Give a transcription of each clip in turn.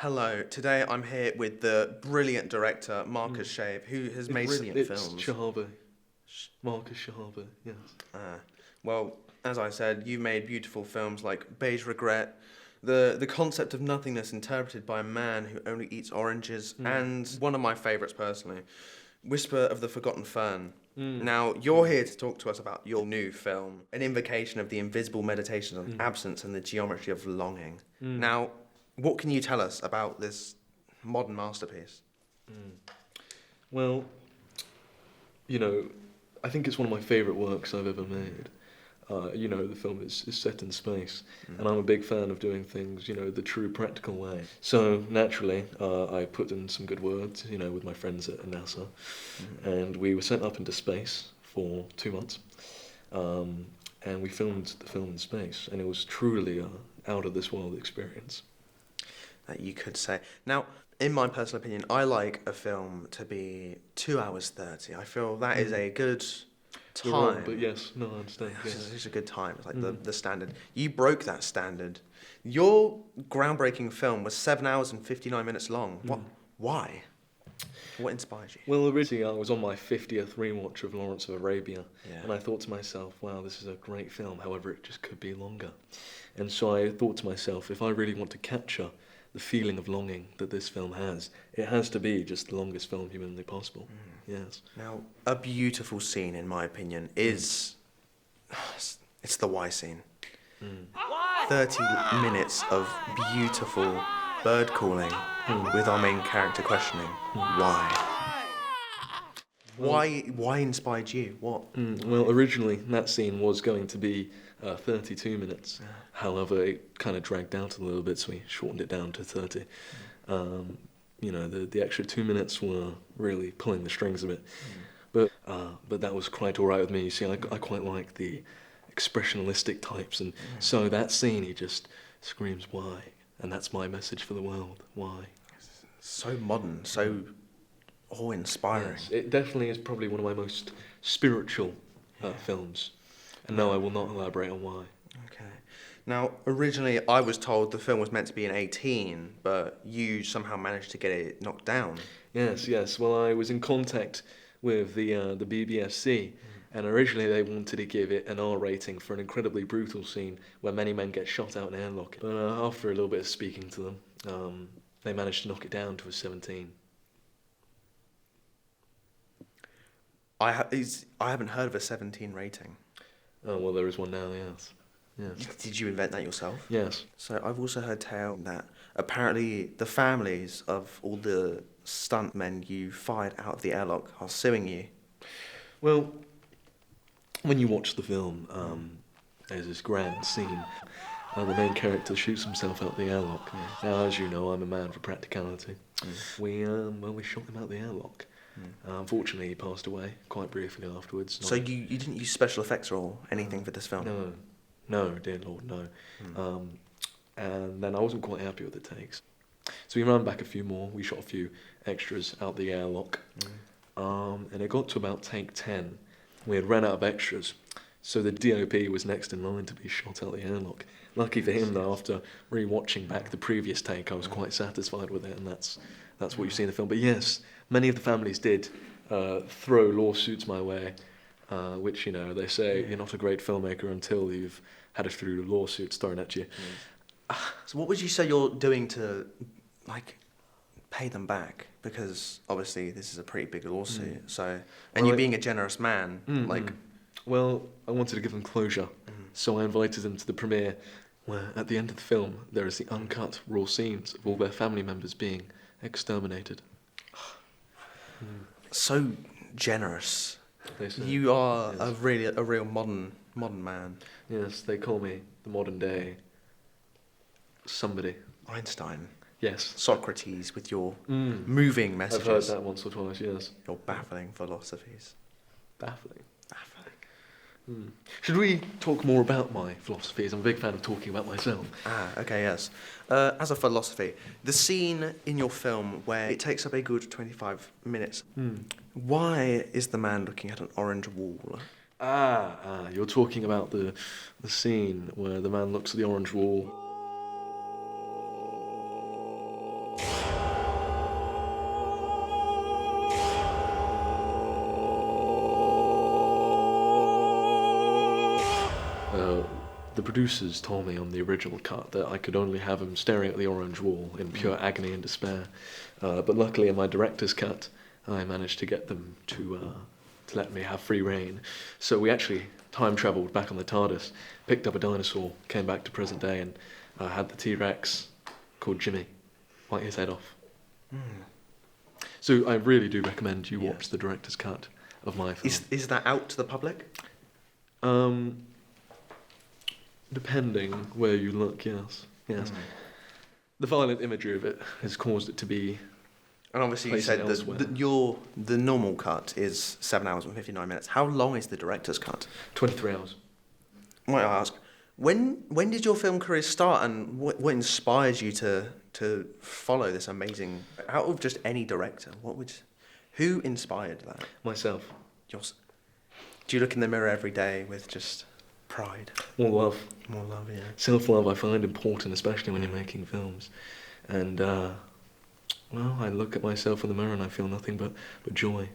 Hello, today I'm here with the brilliant director Marcus Shave, who has made brilliant films. It's Shahabi. Marcus Shahabi, yes. Ah, well, as I said, you made beautiful films like Beige Regret, the concept of nothingness interpreted by a man who only eats oranges, and one of my favourites personally, Whisper of the Forgotten Fern. Now, you're here to talk to us about your new film, an invocation of the invisible meditations on absence and the geometry of longing. Now, what can you tell us about this modern masterpiece? Well, I think it's one of my favourite works I've ever made. The film is set in space, and I'm a big fan of doing things, the true practical way. So, naturally, I put in some good words, with my friends at NASA, and we were sent up into space for 2 months, and we filmed the film in space, and it was truly an out-of-this-world experience. That you could say. Now, in my personal opinion, I like a film to be 2 hours 30. I feel that is a good time. You're wrong, but yes, no, I understand. Yes. It's a good time. It's like the standard. You broke that standard. Your groundbreaking film was 7 hours and 59 minutes long. Why? What inspired you? Well, originally I was on my 50th rewatch of Lawrence of Arabia, Yeah. and I thought to myself, wow, this is a great film, however, it just could be longer. And so I thought to myself, if I really want to capture the feeling of longing that this film has, it has to be just the longest film humanly possible. Yes. Now, a beautiful scene, in my opinion, is... It's the why scene. 30 minutes of beautiful bird calling with our main character questioning why. Why inspired you? What? Well, originally that scene was going to be 32 minutes. However, it kind of dragged out a little bit, so we shortened it down to 30. The extra 2 minutes were really pulling the strings a bit. But that was quite all right with me. You see, I quite like the expressionistic types, and so that scene, he just screams, why? And that's my message for the world, why? So modern, so awe-inspiring. Yes, it definitely is probably one of my most spiritual films. And no, I will not elaborate on why. Okay. Now, originally I was told the film was meant to be an 18, but you somehow managed to get it knocked down. Yes. Well, I was in contact with the BBFC, and originally they wanted to give it an R rating for an incredibly brutal scene where many men get shot out in an airlock. But after a little bit of speaking to them, they managed to knock it down to a 17. I haven't heard of a 17 rating. Oh, well, there is one now, yes. Did you invent that yourself? Yes. So I've also heard tale that apparently the families of all the stuntmen you fired out of the airlock are suing you. Well, when you watch the film, there's this grand scene. The main character shoots himself out the airlock. Now, as you know, I'm a man for practicality. We shot him out the airlock. Unfortunately, he passed away quite briefly afterwards. So you didn't use special effects or anything for this film? No, dear Lord, no. And then I wasn't quite happy with the takes. So we ran back a few more. We shot a few extras out the airlock. And it got to about take 10. We had ran out of extras. So the DOP was next in line to be shot out the airlock. Lucky for him, though, after re-watching back the previous take, I was quite satisfied with it, and that's what you see in the film. But yes, many of the families did throw lawsuits my way, which, they say you're not a great filmmaker until you've had a few lawsuits thrown at you. So what would you say you're doing to, pay them back? Because obviously this is a pretty big lawsuit. And you being a generous man, Well, I wanted to give them closure, so I invited them to the premiere, where at the end of the film there is the uncut raw scenes of all their family members being exterminated. So generous. They say. You are Yes. a real modern man. Yes, they call me the modern day somebody. Einstein, Yes. Socrates, with your moving messages. I've heard that once or twice, yes. Your baffling philosophies. Baffling. Should we talk more about my philosophies? I'm a big fan of talking about myself. Okay, yes. As a philosophy, the scene in your film where it takes up a good 25 minutes, why is the man looking at an orange wall? You're talking about the scene where the man looks at the orange wall. The producers told me on the original cut that I could only have him staring at the orange wall in pure agony and despair. But luckily in my director's cut, I managed to get them to let me have free reign. So we actually time travelled back on the TARDIS, picked up a dinosaur, came back to present day, and had the T-Rex called Jimmy bite his head off. So I really do recommend you watch the director's cut of my film. Is that out to the public? Depending where you look, yes. The violent imagery of it has caused it to be. And obviously you said that the normal cut is 7 hours and 59 minutes. How long is the director's cut? 23 hours. Might I ask, when did your film career start, and what inspired you to follow this amazing, out of just any director, who inspired that? Myself. Do you look in the mirror every day with just pride? More love. More love, yeah. Self-love I find important, especially when you're making films. And, well, I look at myself in the mirror and I feel nothing but joy,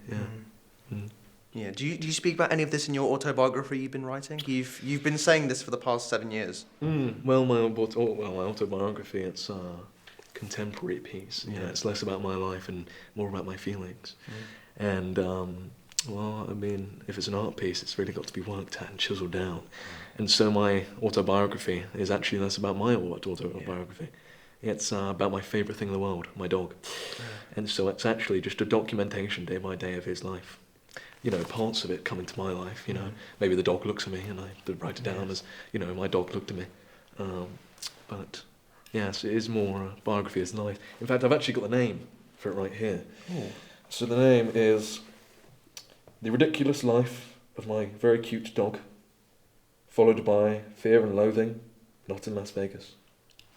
Yeah. Do you speak about any of this in your autobiography you've been writing? You've been saying this for the past 7 years. Well, my autobiography, it's a contemporary piece. You know, it's less about my life and more about my feelings. And, well, I mean, if it's an art piece, it's really got to be worked at and chiseled down. And so my autobiography is actually less about my autobiography. It's about my favourite thing in the world, my dog. And so it's actually just a documentation day by day of his life. You know, parts of it come into my life, you know. Maybe the dog looks at me and I write it down as, you know, my dog looked at me. But, yes, it is more a biography of life. In fact, I've actually got the name for it right here. So the name is The Ridiculous Life of My Very Cute Dog, followed by Fear and Loathing, Not in Las Vegas.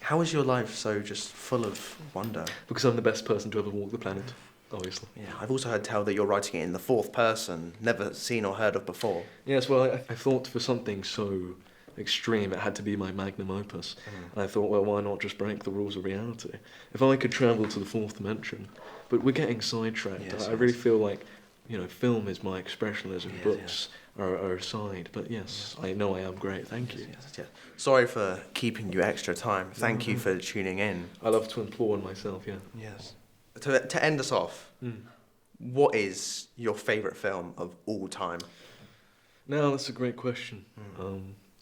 How is your life so just full of wonder? Because I'm the best person to ever walk the planet, obviously. Yeah, I've also heard tell that you're writing it in the fourth person, never seen or heard of before. Yes, well, I thought for something so extreme it had to be my magnum opus. And I thought, well, why not just break the rules of reality? If I could travel to the fourth dimension, but we're getting sidetracked. I really feel like, you know, film is my expressionism, books are aside. But yes, I know I am great. Thank you. Yes. Sorry for keeping you extra time. Thank you for tuning in. I love to applaud myself, Yes. To end us off, what is your favourite film of all time? Now, that's a great question.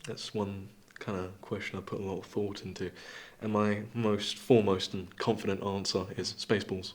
That's one kind of question I put a lot of thought into. And my most foremost and confident answer is Spaceballs.